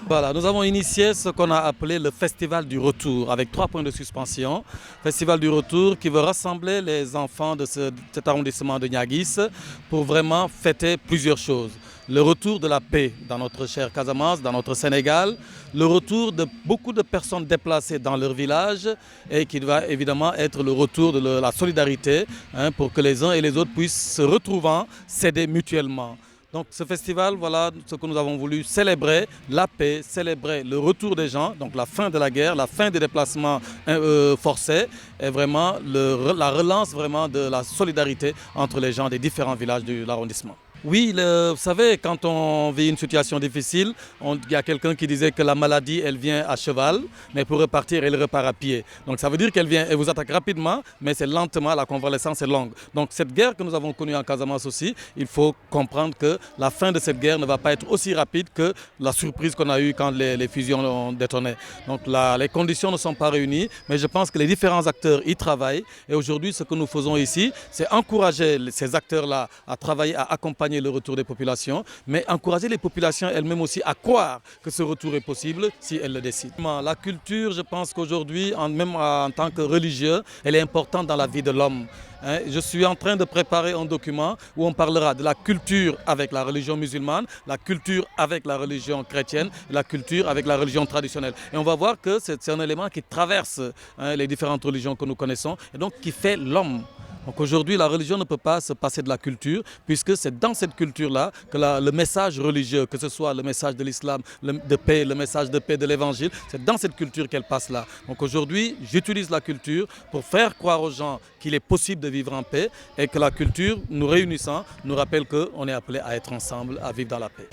Voilà, nous avons initié ce qu'on a appelé le Festival du Retour, avec 3 points de suspension. Festival du Retour qui veut rassembler les enfants de cet arrondissement de Niaguis pour vraiment fêter plusieurs choses. Le retour de la paix dans notre cher Casamance, dans notre Sénégal, le retour de beaucoup de personnes déplacées dans leur village et qui va évidemment être le retour de la solidarité pour que les uns et les autres puissent se retrouvant, s'aider mutuellement. Donc ce festival, voilà ce que nous avons voulu célébrer, la paix, célébrer le retour des gens, donc la fin de la guerre, la fin des déplacements forcés et vraiment la relance vraiment de la solidarité entre les gens des différents villages de l'arrondissement. Oui, vous savez, quand on vit une situation difficile, il y a quelqu'un qui disait que la maladie, elle vient à cheval, mais pour repartir, elle repart à pied. Donc ça veut dire qu'elle vient et vous attaque rapidement, mais c'est lentement, la convalescence est longue. Donc cette guerre que nous avons connue en Casamance aussi, il faut comprendre que la fin de cette guerre ne va pas être aussi rapide que la surprise qu'on a eue quand les fusions ont détonné. Donc les conditions ne sont pas réunies, mais je pense que les différents acteurs y travaillent. Et aujourd'hui, ce que nous faisons ici, c'est encourager ces acteurs-là à travailler, à accompagner le retour des populations, mais encourager les populations elles-mêmes aussi à croire que ce retour est possible si elles le décident. La culture, je pense qu'aujourd'hui, même en tant que religieux, elle est importante dans la vie de l'homme. Je suis en train de préparer un document où on parlera de la culture avec la religion musulmane, la culture avec la religion chrétienne, la culture avec la religion traditionnelle. Et on va voir que c'est un élément qui traverse les différentes religions que nous connaissons et donc qui fait l'homme. Donc aujourd'hui, la religion ne peut pas se passer de la culture, puisque c'est dans cette culture-là que le message religieux, que ce soit le message de l'islam, de paix, le message de paix de l'évangile, c'est dans cette culture qu'elle passe là. Donc aujourd'hui, j'utilise la culture pour faire croire aux gens qu'il est possible de vivre en paix et que la culture, nous réunissant, nous rappelle qu'on est appelé à être ensemble, à vivre dans la paix.